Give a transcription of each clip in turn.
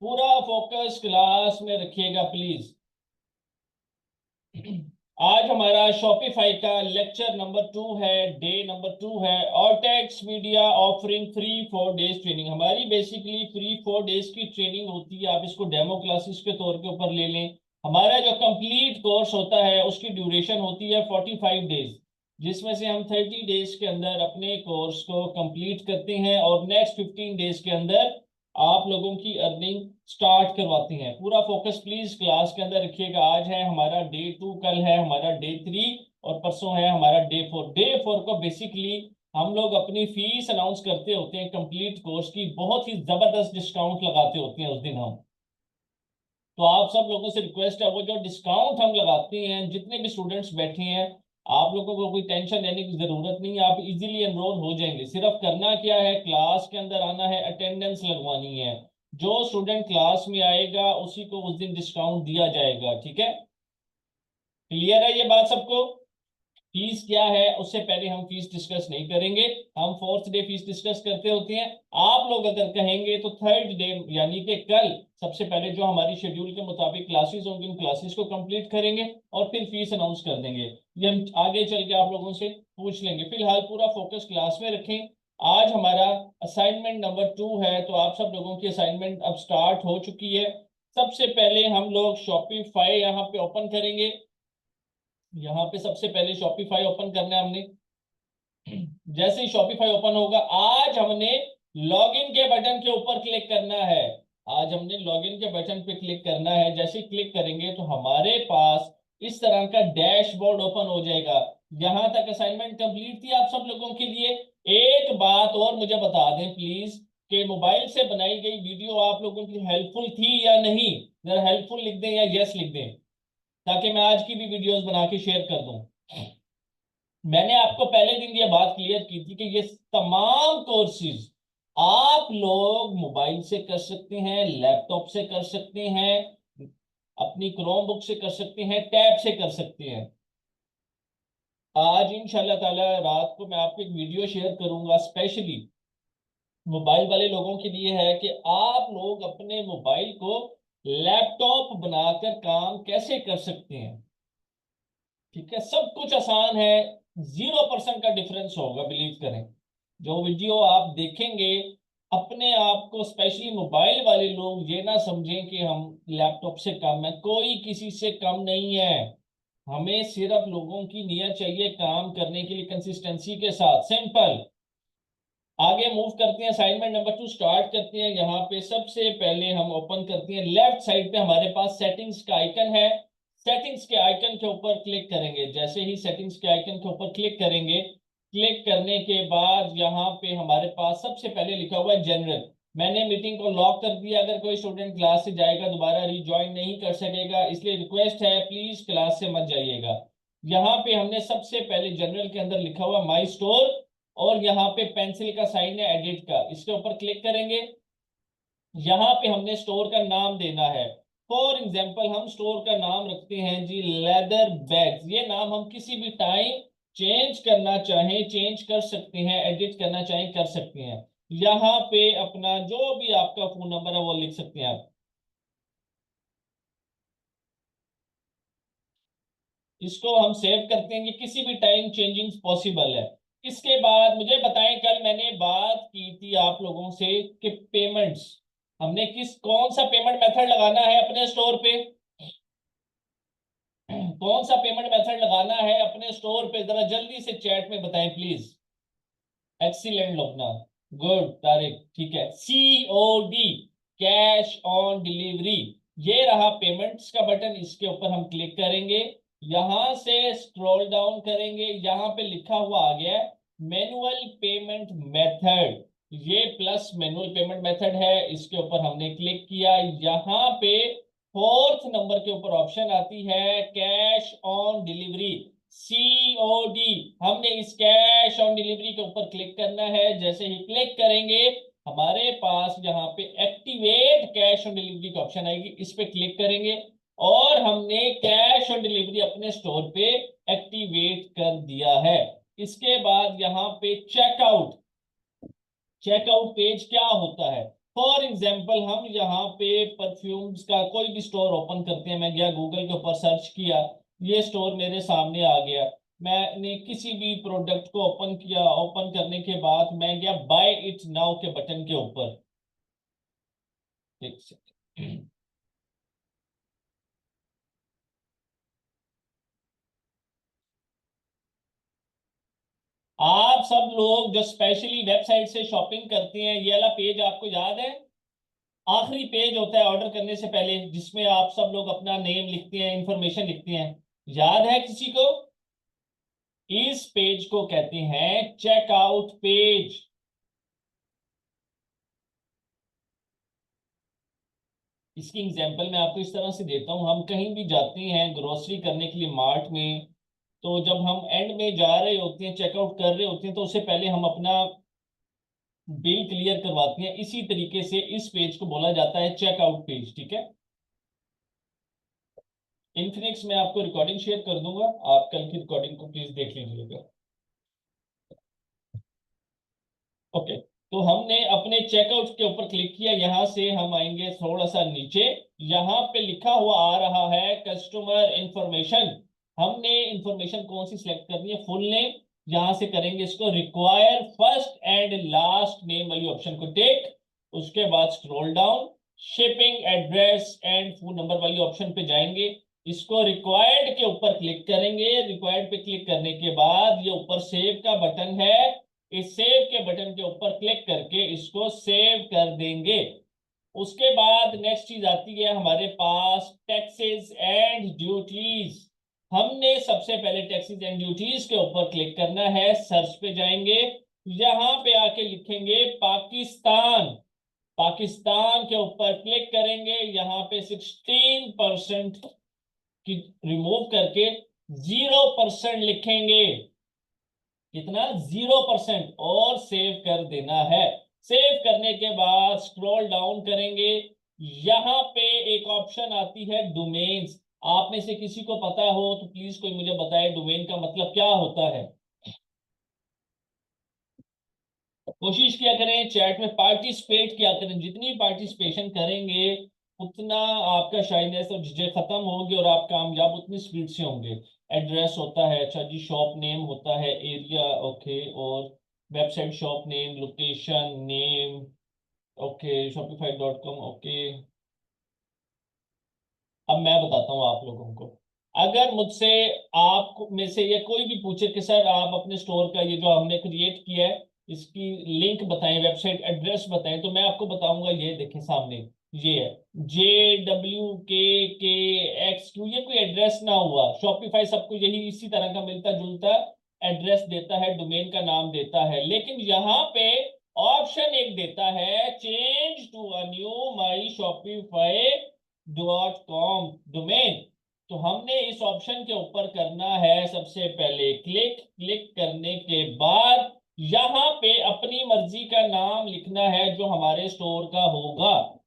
पूरा focus class में रखिएगा प्लीज। आज हमारा शॉपिफाई का लेक्चर नंबर 2 है, डे नंबर 2 है। Ortex media offering free 4 days training. हमारी बेसिकली फ्री 4 डेज की ट्रेनिंग होती है, आप इसको डेमो क्लासेस के तौर के ऊपर ले लें। हमारा जो कंप्लीट कोर्स होता है उसकी ड्यूरेशन होती है 45 डेज, जिसमें से हम 30 डेज के अंदर अपने कोर्स को कंप्लीट करते हैं और नेक्स्ट 15 डेज के अंदर आप लोगों की अर्निंग स्टार्ट करवाते हैं। पूरा फोकस प्लीज क्लास के अंदर रखिएगा। आज है हमारा डे 2, कल है हमारा डे 3 और परसों है हमारा डे 4। डे 4 को बेसिकली हम लोग अपनी फीस अनाउंस करते होते हैं कंप्लीट कोर्स की, बहुत ही जबरदस्त डिस्काउंट लगाते होते हैं उस दिन हम। तो आप सब लोगों से रिक्वेस्ट है, वो जो डिस्काउंट हम लगाते हैं, जितने भी स्टूडेंट्स बैठे हैं, आप लोगों को कोई टेंशन लेने की जरूरत नहीं है, आप इजीली एनरोल हो जाएंगे। सिर्फ करना क्या है, क्लास के अंदर आना है, अटेंडेंस लगवानी है। जो स्टूडेंट क्लास में आएगा उसी को उस दिन डिस्काउंट दिया जाएगा। ठीक है, क्लियर है ये बात सबको? फीस क्या है उससे पहले हम फीस डिस्कस नहीं करेंगे, हम फोर्थ डे फीस डिस्कस करते होते हैं। आप लोग अगर कहेंगे तो थर्ड डे यानी कि कल सबसे पहले जो हमारी शेड्यूल के मुताबिक क्लासेस होंगी उन क्लासेस को कंप्लीट करेंगे और फिर फीस अनाउंस कर देंगे। ये हम आगे चल के आप लोगों से पूछ लेंगे। फिलहाल पूरा फोकस क्लास में रखें। आज हमारा असाइनमेंट नंबर 2 है, तो आप सब लोगों की असाइनमेंट अब स्टार्ट हो चुकी है। सबसे पहले हम लोग शॉपिफाई यहाँ पे ओपन करेंगे। यहाँ पे सबसे पहले शॉपिफाई ओपन करना है हमने। जैसे ही शॉपिफाई ओपन होगा, आज हमने लॉगिन के बटन के ऊपर क्लिक करना है। आज हमने लॉगिन के बटन पे क्लिक करना है। जैसे ही क्लिक करेंगे तो हमारे पास इस तरह का डैशबोर्ड ओपन हो जाएगा। यहां तक असाइनमेंट कंप्लीट थी आप सब लोगों के लिए। एक बात और मुझे बता दें प्लीज, कि मोबाइल से बनाई गई वीडियो आप लोगों की हेल्पफुल थी या नहीं? जरा हेल्पफुल लिख दें या यस लिख दें, ताकि मैं आज की भी वीडियोस बना के शेयर कर दूं। मैंने आपको पहले दिन ये बात क्लियर की थी कि ये तमाम कोर्सेज आप लोग मोबाइल से कर सकते हैं, लैपटॉप से कर सकते हैं, अपनी क्रोम बुक से कर सकते हैं, टैब से कर सकते हैं। आज इंशाल्लाह ताला रात को मैं आपको एक वीडियो शेयर करूंगा स्पेशली मोबाइल वाले लोगों के लिए, है कि आप लोग अपने मोबाइल को लैपटॉप बनाकर काम कैसे कर सकते हैं। ठीक है, सब कुछ आसान है, 0% का डिफरेंस होगा, बिलीव करें। जो वीडियो आप देखेंगे, अपने आप को स्पेशली मोबाइल वाले लोग ये ना समझें कि हम लैपटॉप से कम है, कोई किसी से कम नहीं है। हमें सिर्फ लोगों की नियत चाहिए काम करने के लिए कंसिस्टेंसी के साथ, सिंपल। आगे मूव करते हैं, असाइनमेंट नंबर 2 स्टार्ट करते हैं। यहाँ पे सबसे पहले हम ओपन करते हैं, लेफ्ट साइड पे हमारे पास सेटिंग्स का आइकन है। सेटिंग्स के आइकन के ऊपर क्लिक करेंगे। जैसे ही सेटिंग्स के आइकन के ऊपर क्लिक करेंगे, क्लिक करने के बाद यहाँ पे हमारे पास सबसे पहले लिखा हुआ है जनरल। मैंने मीटिंग को लॉक कर दिया, अगर कोई स्टूडेंट क्लास से जाएगा दोबारा रिज्वाइन नहीं कर सकेगा, इसलिए रिक्वेस्ट है प्लीज क्लास से मत जाइएगा। यहाँ पे हमने सबसे पहले जनरल के अंदर लिखा हुआ माई स्टोर, और यहाँ पे पेंसिल का साइन है एडिट का, इसके ऊपर क्लिक करेंगे। यहाँ पे हमने स्टोर का नाम देना है। फॉर एग्जाम्पल हम स्टोर का नाम रखते हैं जी लेदर बैग्स। ये नाम हम किसी भी टाइम चेंज करना चाहें चेंज कर सकते हैं, एडिट करना चाहें कर सकते हैं। यहाँ पे अपना जो भी आपका फोन नंबर है वो लिख सकते हैं आप। इसको हम सेव करते हैं कि किसी भी टाइम चेंजिंग पॉसिबल है। इसके बाद मुझे बताएं, कल मैंने बात की थी आप लोगों से कि पेमेंट्स, हमने किस कौन सा पेमेंट मेथड लगाना है अपने स्टोर पे, कौन सा पेमेंट मेथड लगाना है अपने स्टोर पे, जरा जल्दी से चैट में बताएं प्लीज। एक्सीलेंट लोगना, गुड तारिक, ठीक है। COD, कैश ऑन डिलीवरी, ये रहा पेमेंट्स का बटन, इसके ऊपर हम क्लिक करेंगे। यहां से स्क्रॉल डाउन करेंगे, यहां पे लिखा हुआ आ गया मैनुअल पेमेंट मेथड। ये प्लस मैनुअल पेमेंट मेथड है, इसके ऊपर हमने क्लिक किया। यहां पे फोर्थ नंबर के ऊपर ऑप्शन आती है कैश ऑन डिलीवरी, COD। हमने इस कैश ऑन डिलीवरी के ऊपर क्लिक करना है। जैसे ही क्लिक करेंगे हमारे पास यहाँ पे एक्टिवेट कैश ऑन डिलीवरी का ऑप्शन आएगी, इस पे क्लिक करेंगे और हमने कैश ऑन डिलीवरी अपने स्टोर पे एक्टिवेट कर दिया है। इसके बाद यहाँ पे चेकआउट, चेकआउट पेज क्या होता है? फॉर एग्जाम्पल हम यहाँ पे परफ्यूम्स का कोई भी स्टोर ओपन करते हैं। मैं गया गूगल के ऊपर सर्च किया, ये स्टोर मेरे सामने आ गया। मैंने किसी भी प्रोडक्ट को ओपन किया, ओपन करने के बाद मैं गया बाय इट नाउ के बटन के ऊपर। एक सेकंड, आप सब लोग जो स्पेशली वेबसाइट से शॉपिंग करते हैं, ये वाला पेज आपको याद है? आखिरी पेज होता है ऑर्डर करने से पहले, जिसमें आप सब लोग अपना नेम लिखते हैं, इंफॉर्मेशन लिखते हैं। याद है किसी को? इस पेज को कहते हैं चेकआउट पेज। इसकी एग्जांपल मैं आपको इस तरह से देता हूं। हम कहीं भी जाते हैं ग्रोसरी करने के लिए मार्ट में, तो जब हम एंड में जा रहे होते हैं, चेकआउट कर रहे होते हैं, तो उससे पहले हम अपना बिल क्लियर करवाते हैं। इसी तरीके से इस पेज को बोला जाता है चेकआउट पेज। ठीक है, इनफिनिक्स में आपको रिकॉर्डिंग शेयर कर दूंगा, आप कल की रिकॉर्डिंग को प्लीज देख लीजिएगा। ओके, तो हमने अपने चेकआउट के ऊपर क्लिक किया। यहां से हम आएंगे थोड़ा सा नीचे, यहां पे लिखा हुआ आ रहा है कस्टमर इंफॉर्मेशन। हमने इंफॉर्मेशन कौन सी सिलेक्ट करनी है? Full name. यहां से करेंगे इसको require first and last name वाली ऑप्शन को टिक। उसके बाद scroll down, shipping address and phone number वाली ऑप्शन पे जाएंगे। इसको रिक्वायर्ड के ऊपर क्लिक करेंगे। रिक्वायर्ड पे क्लिक करने के बाद ये ऊपर सेव का बटन है, इस सेव के बटन के ऊपर क्लिक करके इसको सेव कर देंगे। उसके बाद नेक्स्ट चीज आती है हमारे पास टैक्सेस एंड ड्यूटीज। हमने सबसे पहले टैक्सेस एंड ड्यूटीज के ऊपर क्लिक करना है। सर्च पे जाएंगे, यहां पे आके लिखेंगे पाकिस्तान। पाकिस्तान के ऊपर क्लिक करेंगे, यहां पे 16% की रिमूव करके 0% लिखेंगे। कितना? 0%, और सेव कर देना है। सेव करने के बाद स्क्रॉल डाउन करेंगे, यहां पे एक ऑप्शन आती है डोमेन्स। आप में से किसी को पता हो तो प्लीज कोई मुझे बताए डोमेन का मतलब क्या होता है। कोशिश किया करें, चैट में पार्टिसिपेट किया करें। जितनी पार्टिसिपेशन करेंगे उतना आपका शाइनेस और झिझक खत्म होगी और आप कामयाब उतनी स्पीड से होंगे। एड्रेस होता है, अच्छा जी, शॉप नेम होता है, एरिया, ओके, और website shop name, location name, okay, shopify.com, okay. अब मैं बताता हूँ आप लोगों को। अगर मुझसे आप में से ये कोई भी पूछे कि सर आप अपने स्टोर का ये जो हमने क्रिएट किया है इसकी लिंक बताएं, वेबसाइट एड्रेस बताएं, तो मैं आपको बताऊंगा। ये देखें सामने, ये है JWKKXQ। ये कोई एड्रेस ना हुआ। शॉपिफाई सबको यही इसी तरह का मिलता जुलता एड्रेस देता है, डोमेन का नाम देता है, लेकिन यहाँ पे ऑप्शन एक देता है change to a new my Shopify .com domain. तो हमने इस ऑप्शन के ऊपर करना है सबसे पहले क्लिक। क्लिक करने के बाद यहां पे अपनी मर्जी का नाम लिखना है जो हमारे स्टोर का होगा।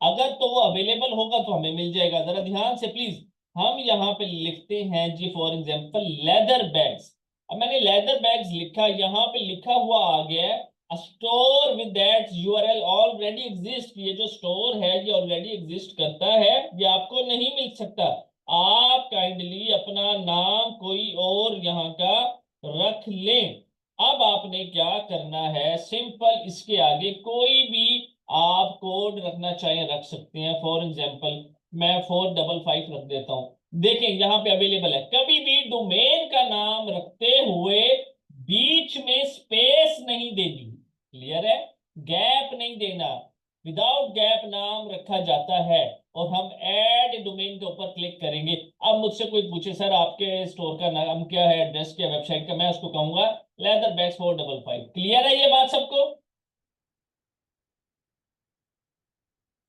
अगर तो वो अवेलेबल होगा तो हमें मिल जाएगा। जरा ध्यान से प्लीज, हम यहाँ पे लिखते हैं जी फॉर एग्जांपल लेदर बैग्स। अब मैंने लेदर बैग्स लिखा, यहाँ पे लिखा हुआ आ गया है store with that URL already exist. ये जो स्टोर है ये ऑलरेडी एग्जिस्ट करता है, ये आपको नहीं मिल सकता। आप काइंडली अपना नाम कोई और यहाँ का रख लें। अब आपने क्या करना है, सिंपल इसके आगे कोई भी आप कोड रखना चाहें रख सकते हैं। फॉर एग्जाम्पल मैं 455 रख देता हूं। देखें यहाँ पे अवेलेबल है। कभी भी डोमेन का नाम रखते हुए बीच में स्पेस नहीं देनी। क्लियर है? गैप नहीं देना। विदाउट गैप नाम रखा जाता है। और हम ऐड डोमेन के ऊपर क्लिक करेंगे। अब मुझसे कोई पूछे सर आपके स्टोर का नाम क्या है, एड्रेस क्या, वेबसाइट का, मैं उसको कहूंगा लेदर बैग्स 455। क्लियर है ये बात सबको?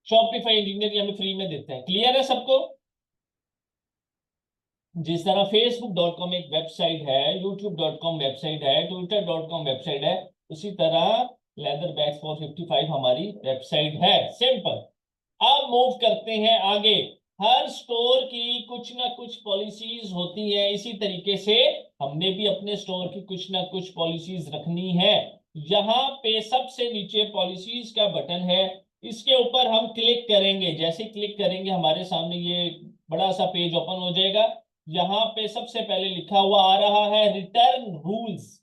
शॉपिफाई इंजीनियर हमें फ्री में देते हैं। क्लियर है सबको? जिस तरह facebook.com एक वेबसाइट है, youtube.com वेबसाइट है, twitter.com वेबसाइट है, उसी तरह लेदर बैग्स 455 हमारी वेबसाइट है। सिंपल। अब मूव करते हैं आगे। हर स्टोर की कुछ ना कुछ पॉलिसीज होती है, इसी तरीके से हमने भी अपने स्टोर की कुछ ना कुछ पॉलिसीज रखनी है। यहाँ पे सबसे नीचे पॉलिसीज का बटन है, इसके ऊपर हम क्लिक करेंगे। जैसे क्लिक करेंगे हमारे सामने ये बड़ा सा पेज ओपन हो जाएगा। यहाँ पे सबसे पहले लिखा हुआ आ रहा है रिटर्न रूल्स।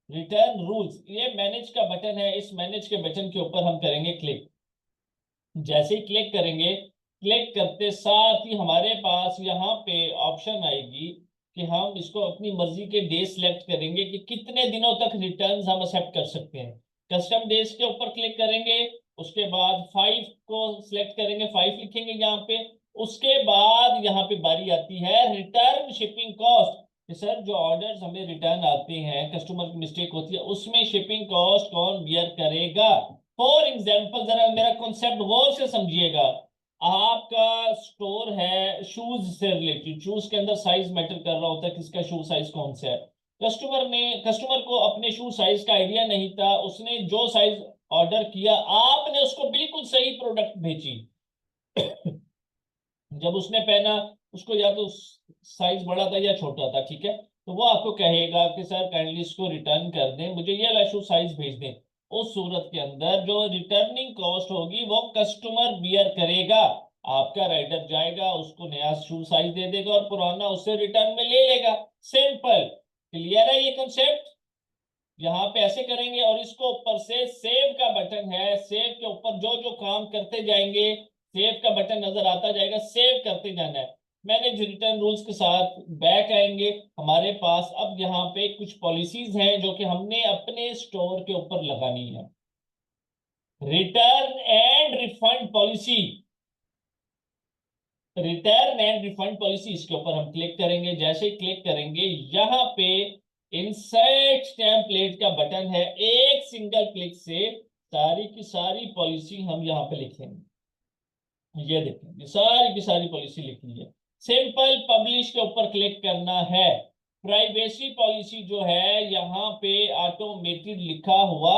रिटर्न रूल्स, ये मैनेज का बटन है। इस मैनेज के बटन के ऊपर हम करेंगे क्लिक। जैसे ही क्लिक करेंगे, क्लिक करते साथ ही हमारे पास यहाँ पे ऑप्शन आएगी कि हम इसको अपनी मर्जी के डे सिलेक्ट करेंगे कि कितने दिनों तक रिटर्न्स हम एक्सेप्ट कर सकते हैं। कस्टम डेज के ऊपर क्लिक करेंगे, उसके बाद 5 को सिलेक्ट करेंगे, 5 लिखेंगे यहाँ पे। उसके बाद यहाँ पे बारी आती है रिटर्न शिपिंग कॉस्ट कि सर जो ऑर्डर्स हमें रिटर्न आते हैं, कस्टमर की मिस्टेक होती है, उसमें शिपिंग कॉस्ट कौन बियर करेगा। फॉर एग्जाम्पल, जरा मेरा कॉन्सेप्ट गौर से समझिएगा। आपका स्टोर है शूज से रिलेटेड, शूज के अंदर साइज मैटर कर रहा होता है, किसका शू साइज कौन सा है। कस्टमर को अपने शू साइज का आइडिया नहीं था, उसने जो साइज ऑर्डर किया, आपने उसको बिल्कुल सही प्रोडक्ट भेजी। जब उसने पहना, उसको या तो साइज बड़ा था या छोटा था, ठीक है, तो वो आपको कहेगा कि सर काइंडली इसको रिटर्न कर दें, मुझे ये वाला शू साइज भेज दें। उस सूरत के अंदर जो रिटर्निंग कॉस्ट होगी वो कस्टमर बियर करेगा। आपका राइडर जाएगा, उसको नया शू साइज दे देगा और पुराना उससे रिटर्न में ले लेगा। सिंपल, क्लियर है ये कंसेप्ट। यहाँ पे ऐसे करेंगे और इसको ऊपर से सेव का बटन है, सेव के ऊपर जो जो काम करते जाएंगे, सेव का बटन नजर आता जाएगा, सेव करते जाना है। मैनेज रिटर्न रूल्स के साथ बैक आएंगे। हमारे पास अब यहाँ पे कुछ पॉलिसीज हैं जो कि हमने अपने स्टोर के ऊपर लगानी है। Return and refund policy, return and refund policy, इसके ऊपर हम क्लिक करेंगे। जैसे ही क्लिक करेंगे, यहाँ पे इंसर्ट टेम्पलेट का बटन है, एक सिंगल क्लिक से सारी की सारी पॉलिसी हम यहाँ पे लिखेंगे। ये देखें, ये सारी की सारी पॉलिसी लिखी है। सिंपल पब्लिश के ऊपर क्लिक करना है। प्राइवेसी पॉलिसी जो है यहाँ पे ऑटोमेटेड लिखा हुआ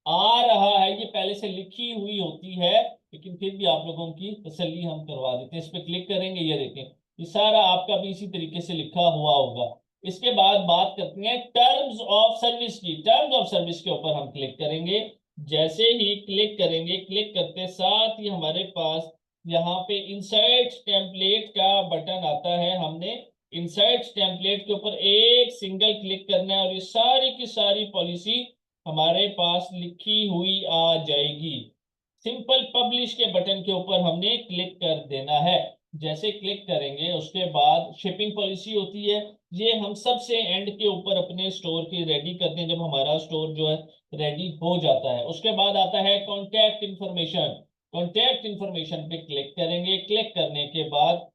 आ रहा है, ये पहले से लिखी हुई होती है, लेकिन फिर भी आप लोगों की तसल्ली हम करवा देते हैं। इस पे क्लिक करेंगे, ये देखें, ये सारा आपका भी इसी तरीके से लिखा हुआ होगा। इसके बाद बात करते हैं टर्म्स ऑफ सर्विस की। टर्म्स ऑफ सर्विस के ऊपर हम क्लिक करेंगे। जैसे ही क्लिक करेंगे, क्लिक करते साथ ही हमारे पास यहाँ पे इंसर्ट टेम्पलेट का बटन आता है। हमने इंसर्ट टेम्पलेट के ऊपर एक सिंगल क्लिक करना है और ये सारी की सारी पॉलिसी हमारे पास लिखी हुई आ जाएगी। सिंपल पब्लिश के बटन के ऊपर हमने क्लिक कर देना है। जैसे क्लिक करेंगे, उसके बाद शिपिंग पॉलिसी होती है, ये हम सबसे एंड के ऊपर अपने स्टोर की रेडी करते हैं, जब हमारा स्टोर जो है रेडी हो जाता है। उसके बाद आता है कॉन्टैक्ट इंफॉर्मेशन। कॉन्टैक्ट इंफॉर्मेशन पे क्लिक करेंगे। क्लिक करने के बाद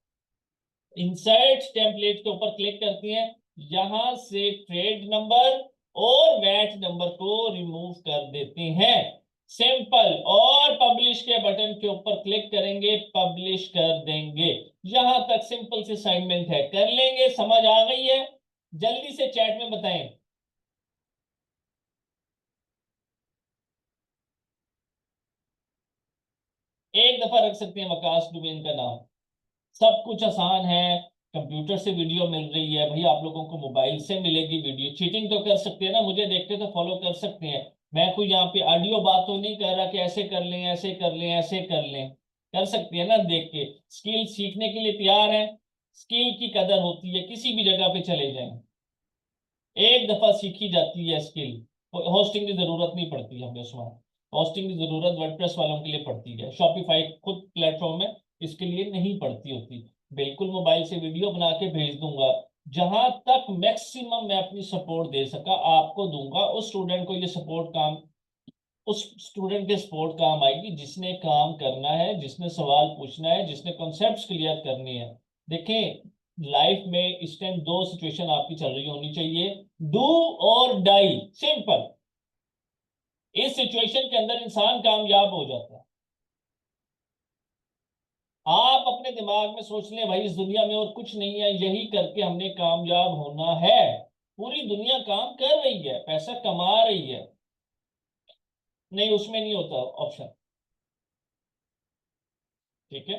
इंसर्ट टेम्पलेट के ऊपर क्लिक करते हैं। यहां से ट्रेड नंबर और वैट नंबर को रिमूव कर देते हैं। सिंपल, और पब्लिश के बटन के ऊपर क्लिक करेंगे, पब्लिश कर देंगे। यहां तक सिंपल से असाइनमेंट है, कर लेंगे। समझ आ गई है? जल्दी से चैट में बताएं। एक दफा रख सकते हैं वकास डुबेन का नाम। सब कुछ आसान है। कंप्यूटर से वीडियो मिल रही है भाई, आप लोगों को मोबाइल से मिलेगी वीडियो। चीटिंग तो कर सकते हैं ना, मुझे देखते तो फॉलो कर सकते हैं। मैं कोई यहाँ पे ऑडियो बात तो नहीं कर रहा कि ऐसे कर लें, ऐसे कर लें, ऐसे कर लें। कर सकते हैं ना देख के। स्किल सीखने के लिए तैयार है। स्किल की कदर होती है, किसी भी जगह पे चले जाएं, एक दफा सीखी जाती है स्किल। होस्टिंग की जरूरत नहीं पड़ती हमें उसमें। होस्टिंग की जरूरत वर्डप्रेस वालों के लिए पड़ती है, शॉपिफाई खुद प्लेटफॉर्म है, इसके लिए नहीं पड़ती होती। बिल्कुल मोबाइल से वीडियो बना के भेज दूंगा। जहां तक मैक्सिमम मैं अपनी सपोर्ट दे सका आपको दूंगा। उस स्टूडेंट के सपोर्ट काम आएगी जिसने काम करना है, जिसने सवाल पूछना है, जिसने कॉन्सेप्ट्स क्लियर करने हैं। देखें, लाइफ में इस टाइम दो सिचुएशन आपकी चल रही होनी चाहिए, डू और डाई। सिंपल, इस सिचुएशन के अंदर इंसान कामयाब हो जाता है। आप अपने दिमाग में सोच लें भाई, इस दुनिया में और कुछ नहीं है, यही करके हमने कामयाब होना है। पूरी दुनिया काम कर रही है, पैसा कमा रही है। नहीं, उसमें नहीं होता ऑप्शन, ठीक है।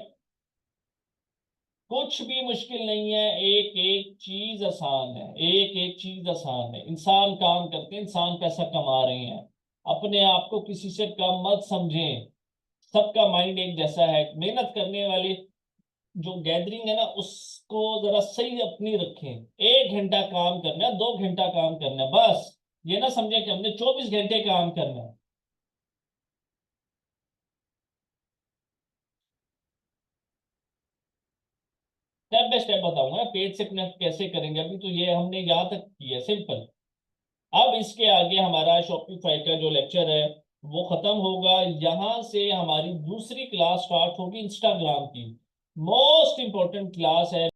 कुछ भी मुश्किल नहीं है, एक एक चीज आसान है, एक एक चीज आसान है। इंसान काम करते हैं, इंसान पैसा कमा रहे हैं। अपने आप को किसी से कम मत समझें। सबका माइंड एक जैसा है। मेहनत करने वाली जो गैदरिंग है ना, उसको जरा सही अपनी रखें। 1 घंटा काम करना है, 2 घंटा काम करना है, बस। ये ना समझे कि हमने 24 घंटे काम करना है। स्टेप बाय स्टेप बताऊंगा पेज से कनेक्ट कैसे करेंगे। अभी तो ये हमने यहाँ तक किया, सिंपल। अब इसके आगे हमारा शॉपिफाई का जो लेक्चर है वो खत्म होगा। यहाँ से हमारी दूसरी क्लास स्टार्ट होगी इंस्टाग्राम की। मोस्ट इंपॉर्टेंट क्लास है।